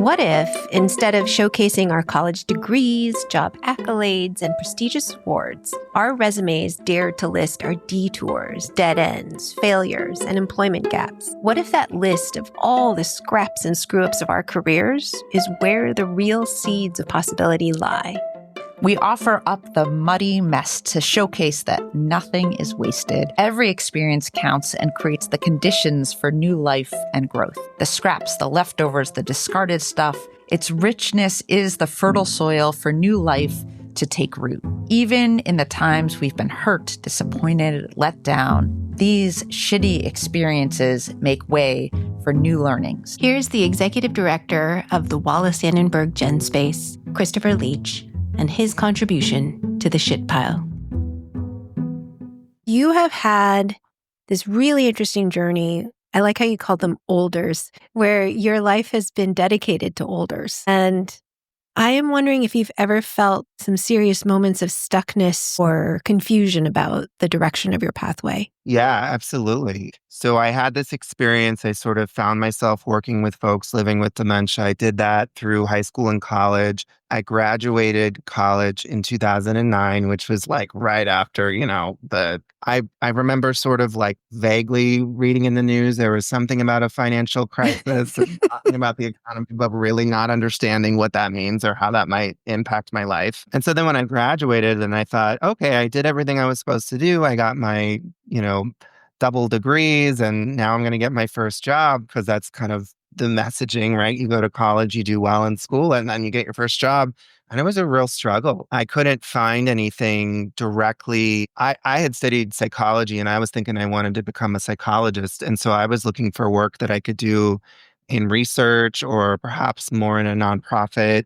What if, instead of showcasing our college degrees, job accolades, and prestigious awards, our resumes dared to list our detours, dead ends, failures, and employment gaps? What if that list of all the scraps and screw-ups of our careers is where the real seeds of possibility lie? We offer up the muddy mess to showcase that nothing is wasted. Every experience counts and creates the conditions for new life and growth. The scraps, the leftovers, the discarded stuff, its richness is the fertile soil for new life to take root. Even in the times we've been hurt, disappointed, let down, these shitty experiences make way for new learnings. Here's the executive director of the Wallis Annenberg GenSpace, Christopher Leech, and his contribution to the shit pile. You have had this really interesting journey. I like how you called them olders, where your life has been dedicated to olders. And I am wondering if you've ever felt some serious moments of stuckness or confusion about the direction of your pathway. Yeah, absolutely. So I had this experience. I sort of found myself working with folks living with dementia. I did that through high school and college. I graduated college in 2009, which was like right after, I remember sort of like vaguely reading in the news, there was something about a financial crisis and talking about the economy, but really not understanding what that means or how that might impact my life. And so then when I graduated and I thought, okay, I did everything I was supposed to do. I got my, double degrees, and now I'm going to get my first job, because that's kind of the messaging, right? You go to college, you do well in school, and then you get your first job. And it was a real struggle. I couldn't find anything directly. I had studied psychology, and I was thinking I wanted to become a psychologist. And so I was looking for work that I could do in research, or perhaps more in a nonprofit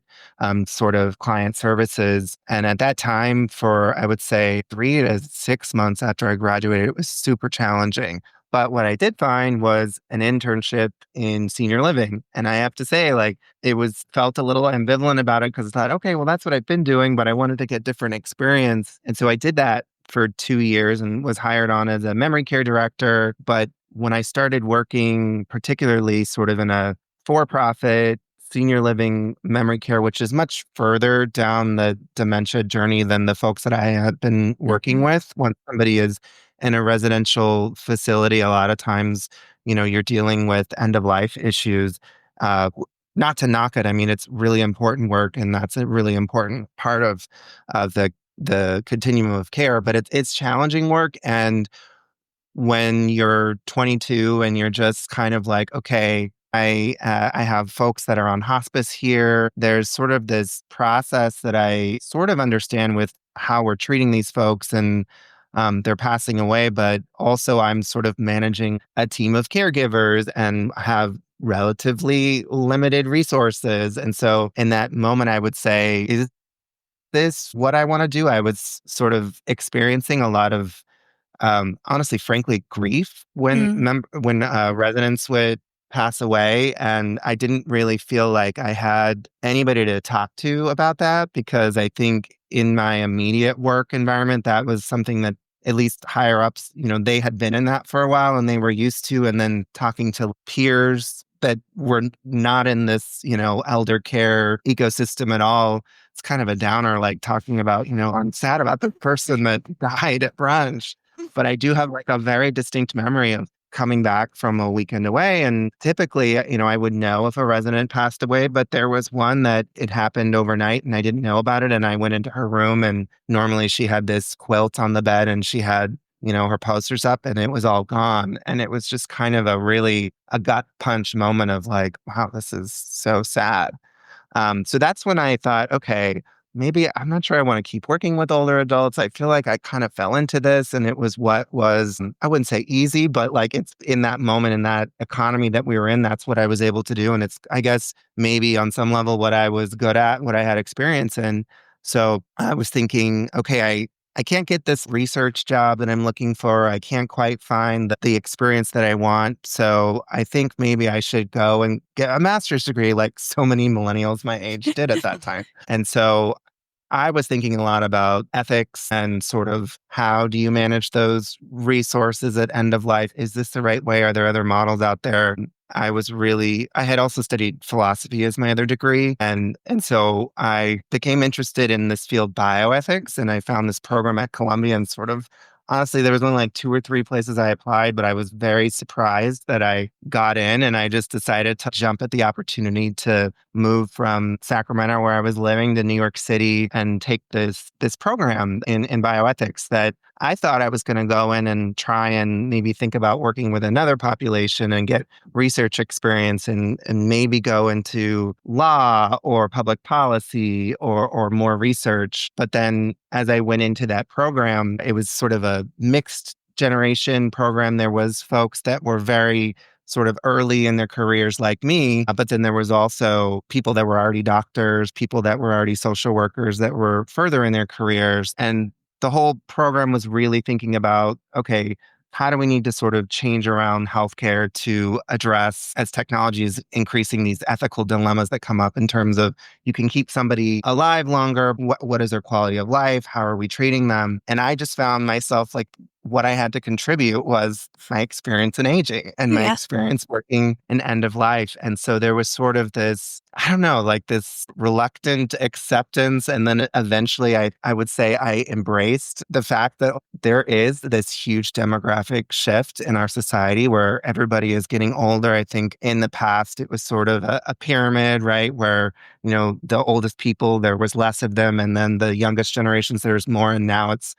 sort of client services. And at that time, for I would say 3 to 6 months after I graduated, it was super challenging. But what I did find was an internship in senior living. And I have to say, felt a little ambivalent about it, because I thought, okay, well, that's what I've been doing, but I wanted to get different experience. And so I did that for 2 years and was hired on as a memory care director. But when I started working, particularly sort of in a for-profit senior living memory care, which is much further down the dementia journey than the folks that I had been working with. When somebody is in a residential facility, a lot of times, you're dealing with end-of-life issues. Not to knock it. I mean, it's really important work, and that's a really important part of the continuum of care, but it's challenging work. And when you're 22 and you're just kind of like, okay, I have folks that are on hospice here. There's sort of this process that I sort of understand with how we're treating these folks, and they're passing away, but also I'm sort of managing a team of caregivers and have relatively limited resources. And so in that moment, I would say, is this what I want to do? I was sort of experiencing a lot of honestly, frankly, grief when residents would pass away. And I didn't really feel like I had anybody to talk to about that, because I think in my immediate work environment, that was something that at least higher ups, they had been in that for a while and they were used to. And then talking to peers that were not in this, elder care ecosystem at all, it's kind of a downer, like talking about, I'm sad about the person that died at brunch. But I do have a very distinct memory of coming back from a weekend away. And typically, I would know if a resident passed away, but there was one that it happened overnight and I didn't know about it. And I went into her room, and normally she had this quilt on the bed and she had, her posters up, and it was all gone. And it was just kind of a gut punch moment of like, wow, this is so sad. So that's when I thought, okay, maybe I'm not sure I want to keep working with older adults. I feel like I kind of fell into this, and it was what was, I wouldn't say easy, but it's in that moment, in that economy that we were in, that's what I was able to do. And it's, I guess, maybe on some level what I was good at, what I had experience in. So I was thinking, okay, I can't get this research job that I'm looking for. I can't quite find the experience that I want. So I think maybe I should go and get a master's degree, like so many millennials my age did at that time. And so I was thinking a lot about ethics and sort of how do you manage those resources at end of life? Is this the right way? Are there other models out there? I had also studied philosophy as my other degree. And so I became interested in this field, bioethics, and I found this program at Columbia and sort of honestly, there was only like 2 or 3 places I applied, but I was very surprised that I got in, and I just decided to jump at the opportunity to move from Sacramento, where I was living, to New York City and take this program in bioethics that I thought I was going to go in and try and maybe think about working with another population and get research experience and maybe go into law or public policy or more research. But then as I went into that program, it was sort of a mixed generation program. There was folks that were very sort of early in their careers like me, but then there was also people that were already doctors, people that were already social workers that were further in their careers. And the whole program was really thinking about, okay, how do we need to sort of change around healthcare to address, as technology is increasing, these ethical dilemmas that come up in terms of you can keep somebody alive longer. What is their quality of life? How are we treating them? And I just found myself like, what I had to contribute was my experience in aging and my experience working in end of life. And so there was sort of this, I don't know, like this reluctant acceptance. And then eventually I would say I embraced the fact that there is this huge demographic shift in our society where everybody is getting older. I think in the past, it was sort of a pyramid, right? Where, the oldest people, there was less of them. And then the youngest generations, there's more. And now it's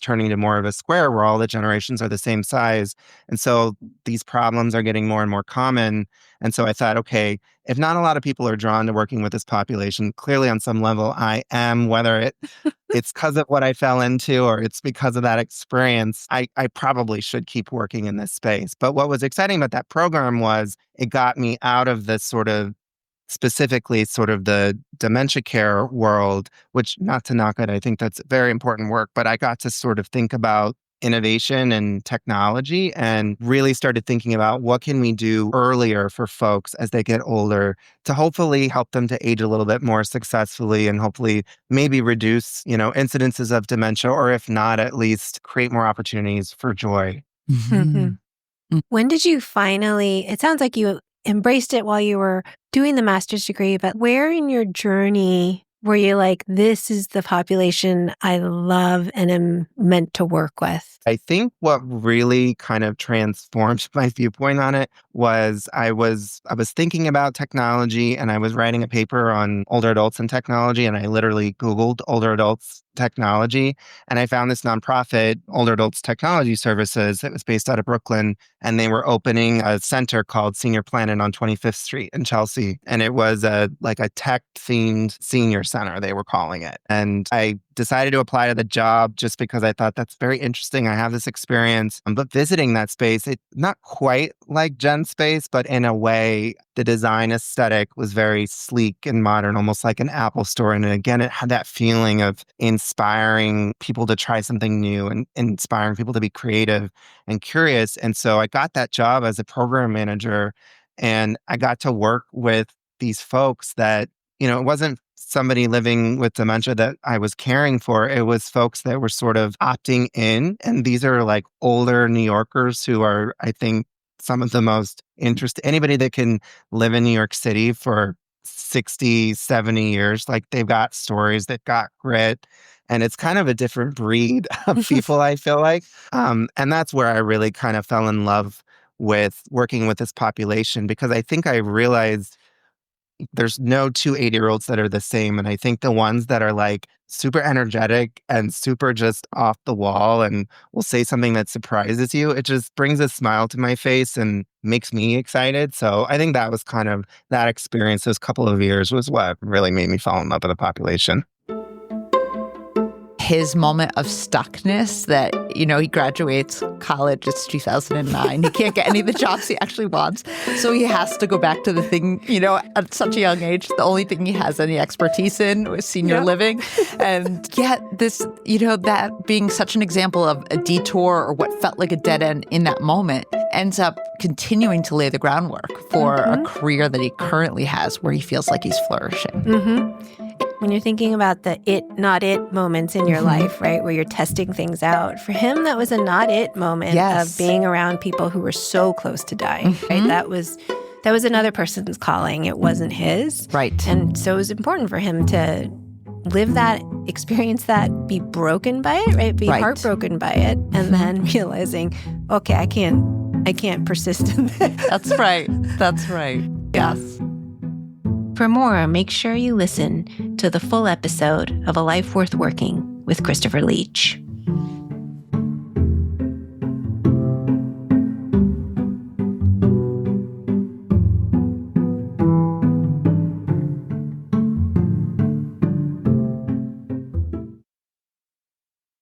turning to more of a square where all the generations are the same size. And so these problems are getting more and more common. And so I thought, okay, if not a lot of people are drawn to working with this population, clearly on some level I am, whether it's because of what I fell into or it's because of that experience, I probably should keep working in this space. But what was exciting about that program was it got me out of this sort of specifically sort of the dementia care world, which, not to knock it, I think that's very important work, but I got to sort of think about innovation and technology and really started thinking about what can we do earlier for folks as they get older to hopefully help them to age a little bit more successfully and hopefully maybe reduce, incidences of dementia, or if not, at least create more opportunities for joy. Mm-hmm. When did you finally, it sounds like you embraced it while you were doing the master's degree, but where in your journey were you like, this is the population I love and am meant to work with? I think what really kind of transformed my viewpoint on it was I was thinking about technology, and I was writing a paper on older adults and technology, and I literally Googled older adults technology, and I found this nonprofit, Older Adults Technology Services, that was based out of Brooklyn, and they were opening a center called Senior Planet on 25th Street in Chelsea, and it was a tech-themed senior center, they were calling it. And I decided to apply to the job just because I thought that's very interesting. I have this experience, but visiting that space, it's not quite like GenSpace, but in a way, the design aesthetic was very sleek and modern, almost like an Apple store. And again, it had that feeling of inspiring people to try something new and inspiring people to be creative and curious. And so I got that job as a program manager, and I got to work with these folks that, it wasn't somebody living with dementia that I was caring for. It was folks that were sort of opting in. And these are like older New Yorkers who are, I think, some of the most interesting. Anybody that can live in New York City for 60, 70 years, like they've got stories, they've got grit. And it's kind of a different breed of people, I feel like. And that's where I really kind of fell in love with working with this population, because I think I realized there's no two 80-year-olds that are the same. And I think the ones that are like super energetic and super just off the wall and will say something that surprises you, it just brings a smile to my face and makes me excited. So I think that was kind of that experience. Those couple of years was what really made me fall in love with the population. His moment of stuckness that, he graduates college, it's 2009. He can't get any of the jobs he actually wants. So he has to go back to the thing, at such a young age, the only thing he has any expertise in was senior living. And yet this, that being such an example of a detour or what felt like a dead end in that moment ends up continuing to lay the groundwork for a career that he currently has where he feels like he's flourishing. when you're thinking about the it, not it moments in your life, right, where you're testing things out, for him, that was a not it moment of being around people who were so close to dying, right? That was another person's calling. It wasn't his. Right. And so it was important for him to live that, experience that, be broken by it, right? Be heartbroken by it, and then realizing, okay, I can't persist in this. That's right. That's right. Yes. For more, make sure you listen to the full episode of A Life Worth Working with Christopher Leech.